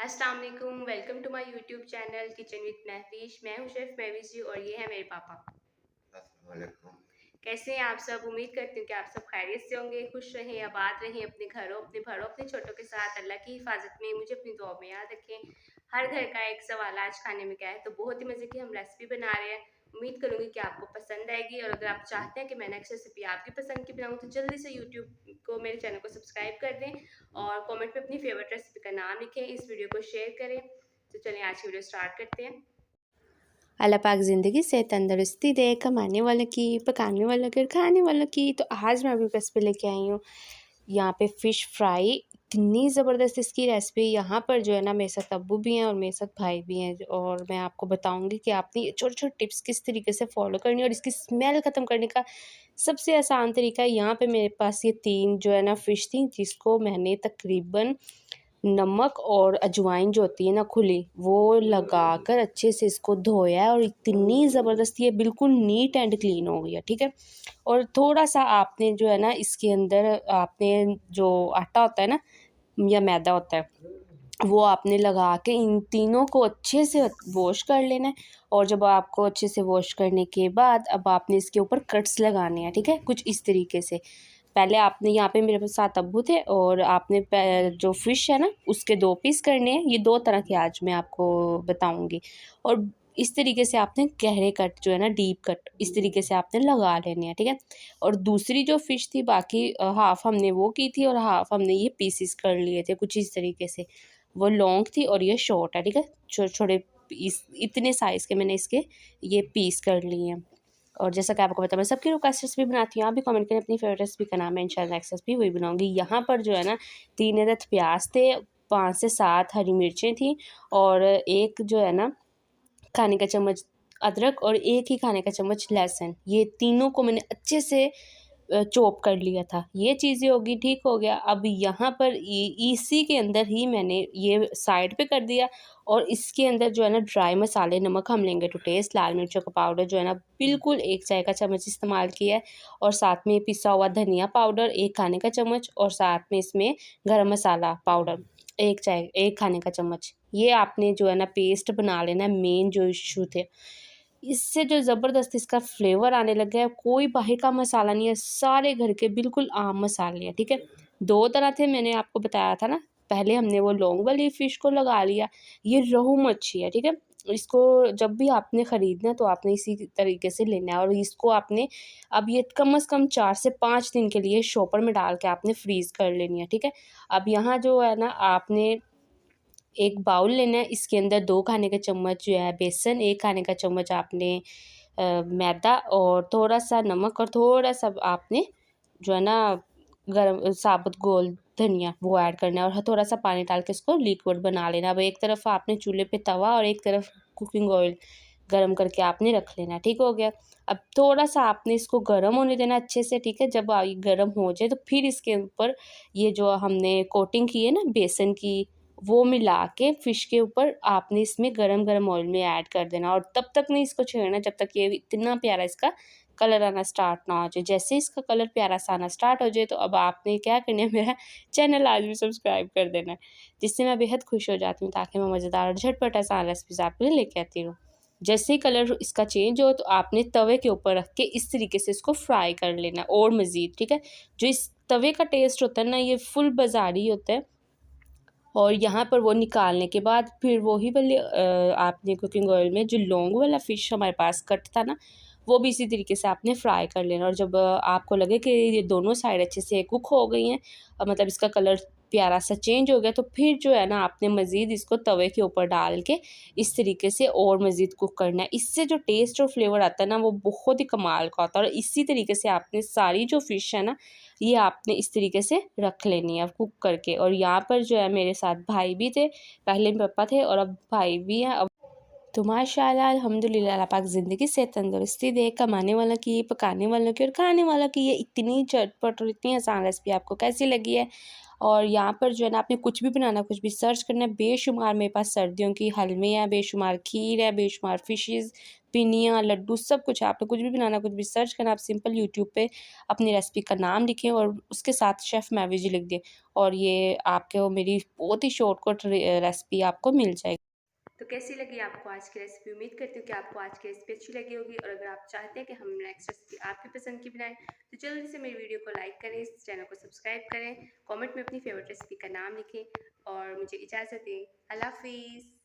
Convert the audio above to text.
अस्सलाम वालेकुम, welcome to my YouTube channel kitchen with Mahfish. मैं हूं शेफ़ महविश जी और ये है मेरे पापा। अस्सलामुअलैकुम। कैसे हैं आप सब? उम्मीद करती हूँ कि आप सब खैरियत से होंगे, खुश रहें, आबाद रहें अपने घरों, अपने भरों, अपने छोटों के साथ। अल्लाह की हिफाजत में मुझे अपनी दुआ में याद रखें। हर घर का एक सवाल आज खाने में क्या है, तो बहुत ही मज़े की हम रेसिपी बना रहे हैं। उम्मीद करूँगी कि आपको पसंद आएगी और अगर आप चाहते हैं कि मैं नेक्स्ट रेसिपी आपकी पसंद की बनाऊँ तो जल्दी से यूट्यूब को मेरे चैनल को सब्सक्राइब कर दें और कमेंट में अपनी फेवरेट रेसिपी का नाम लिखें, इस वीडियो को शेयर करें। तो चलिए आज की वीडियो स्टार्ट करते हैं। अल्लाह पाक ज़िंदगी से तंदुरुस्ती दे, कमाने वालों की, पकाने वालों की और खाने वालों की। तो आज मैं अभी रेसिपी लेके आई हूँ यहाँ पे फ़िश फ्राई। इतनी ज़बरदस्त इसकी रेसिपी। यहाँ पर जो है ना मेरे साथ अब्बू भी हैं और मेरे साथ भाई भी हैं और मैं आपको बताऊँगी कि आपने ये छोटे-छोटे टिप्स किस तरीके से फ़ॉलो करनी है और इसकी स्मेल ख़त्म करने का सबसे आसान तरीका है। यहाँ पे मेरे पास ये 3 जो है ना फ़िश थी जिसको मैंने तकरीबन नमक और अजवाइन जो होती है ना खुली, वो लगाकर अच्छे से इसको धोया है और इतनी ज़बरदस्त ये बिल्कुल नीट एंड क्लीन हो गई है, ठीक है। और थोड़ा-सा आपने जो है ना इसके अंदर आपने जो आटा होता है ना या मैदा होता है, वो आपने लगा के इन तीनों को अच्छे से वॉश कर लेना है। और जब आपको अच्छे से वॉश करने के बाद अब आपने इसके ऊपर कट्स लगाने हैं, ठीक है, कुछ इस तरीके से। पहले आपने यहाँ पे मेरे पास 7 अब्बू थे और आपने जो फ़िश है ना उसके 2 पीस करने हैं। ये 2 तरह के आज मैं आपको बताऊँगी। और इस तरीके से आपने गहरे कट जो है ना डीप कट इस तरीके से आपने लगा लेने हैं, ठीक है। और दूसरी जो फ़िश थी बाकी हाफ़ हमने वो की थी और हाफ़ हमने ये पीसेस कर लिए थे कुछ इस तरीके से। वो लॉन्ग थी और ये शॉर्ट है, ठीक है। छोटे-छोटे पीस इतने साइज़ के मैंने इसके ये पीस कर लिए हैं। और जैसा कि आपको पता है मैं सबकी रिक्वेस्ट रेसिपी बनाती हूँ, आप भी कमेंट करें अपनी फेवरेट रेसिपी का नाम है, इंशाल्लाह नेक्स्ट रेसिपी वही बनाऊँगी। यहाँ पर जो है ना 3 अदद प्याज थे, 5 से 7 हरी मिर्चें थी और एक जो है ना खाने का चम्मच अदरक और एक ही खाने का चम्मच लहसुन। ये तीनों को मैंने अच्छे से चॉप कर लिया था। ये चीज़ें होगी, ठीक हो गया। अब यहाँ पर इसी के अंदर ही मैंने ये साइड पे कर दिया और इसके अंदर जो है ना ड्राई मसाले, नमक हम लेंगे टू टेस्ट, लाल मिर्चों का पाउडर जो है ना बिल्कुल 1 चाय का चम्मच इस्तेमाल किया है और साथ में पिसा हुआ धनिया पाउडर 1 खाने का चम्मच और साथ में इसमें गरम मसाला पाउडर 1 खाने का चम्मच। ये आपने जो है ना पेस्ट बना लेना है। मेन जो इश्यू थे, इससे जो ज़बरदस्त इसका फ्लेवर आने लग गया है, कोई बाहर का मसाला नहीं है, सारे घर के बिल्कुल आम मसाले हैं, ठीक है। 2 तरह थे, मैंने आपको बताया था ना, पहले हमने वो लौंग वाली फ़िश को लगा लिया, ये रोहू मच्छी है, ठीक है। इसको जब भी आपने ख़रीदना है तो आपने इसी तरीके से लेना है और इसको आपने अब ये कम से कम 4 से 5 दिन के लिए शॉपर में डाल के आपने फ्रीज़ कर लेनी है, ठीक है। अब यहाँ जो है ना आपने एक बाउल लेना है, इसके अंदर 2 खाने का चम्मच जो है बेसन, 1 खाने का चम्मच आपने मैदा और थोड़ा-सा नमक और थोड़ा-सा आपने जो है ना गरम साबुत गोल धनिया वो ऐड करना है और थोड़ा-सा पानी डाल के इसको लिक्विड बना लेना। अब एक तरफ आपने चूल्हे पे तवा और एक तरफ कुकिंग ऑयल गरम करके आपने रख लेना है, ठीक हो गया। अब थोड़ा-सा आपने इसको गरम होने देना अच्छे से, ठीक है। जब ये गरम हो जाए तो फिर इसके ऊपर ये जो हमने कोटिंग की है ना बेसन की, वो मिला के फ़िश के ऊपर आपने इसमें गरम-गरम ऑयल में ऐड कर देना और तब तक नहीं इसको छेड़ना जब तक ये इतना प्यारा इसका कलर आना स्टार्ट ना हो जाए। जैसे इसका कलर प्यारा सा आना स्टार्ट हो जाए तो अब आपने क्या करना है, मेरा चैनल आज भी सब्सक्राइब कर देना है, जिससे मैं बेहद खुश हो जाती हूँ ताकि मैं मज़ेदार और झटपट आसान रेसिपीज़ आपके लिए लेके आती रहूँ। जैसे ही कलर इसका चेंज हो तो आपने तवे के ऊपर रख के इस तरीके से इसको फ्राई कर लेना है और मज़ीद, ठीक है। जो इस तवे का टेस्ट होता है ना ये फुल बाज़ारी होता है और यहाँ पर वो निकालने के बाद फिर वही वाले आपने कुकिंग ऑयल में जो लौंग वाला फ़िश हमारे पास कट था ना, वो भी इसी तरीके से आपने फ्राई कर लेना और जब आपको लगे कि ये दोनों साइड अच्छे से कुक हो गई हैं, मतलब इसका कलर प्यारा सा चेंज हो गया, तो फिर जो है ना आपने मज़ीद इसको तवे के ऊपर डाल के इस तरीके से और मज़ीद कुक करना है। इससे जो टेस्ट और फ्लेवर आता है ना वो बहुत ही कमाल का होता है और इसी तरीके से आपने सारी जो फ़िश है ना ये आपने इस तरीके से रख लेनी है कुक करके। और यहाँ पर जो है मेरे साथ भाई भी थे, पहले पापा थे और अब भाई भी हैं। अब तो माशाल्लाह अल्हम्दुलिल्लाह अल्लाह पाक ज़िंदगी से तंदुरुस्ती दे, कमाने वालों की, पकाने वालों की और खाने वालों की। ये इतनी झटपट और इतनी आसान रेसिपी आपको कैसी लगी है? और यहाँ पर जो है ना आपने कुछ भी बनाना, कुछ भी सर्च करना है, बेशुमार मेरे पास सर्दियों की हलवे हैं, बेशुमार खीर है, बेशुमार फ़िशेज़, पिनिया, लड्डू सब कुछ है। आपको कुछ भी बनाना, कुछ भी सर्च करना, आप सिंपल यूट्यूब पे अपनी रेसिपी का नाम लिखें और उसके साथ शेफ़ मैवी जी लिख दें और ये आपको मेरी बहुत ही शॉर्टकट रेसिपी आपको मिल जाएगी। तो कैसी लगी आपको आज की रेसिपी? उम्मीद करती हूँ कि आपको आज की रेसिपी अच्छी लगी होगी, और अगर आप चाहते हैं कि हम नेक्स्ट रेसिपी आपकी पसंद की बनाएं तो जल्दी से मेरी वीडियो को लाइक करें, इस चैनल को सब्सक्राइब करें, कमेंट में अपनी फेवरेट रेसिपी का नाम लिखें और मुझे इजाज़त दें। अल्लाह हाफिज़।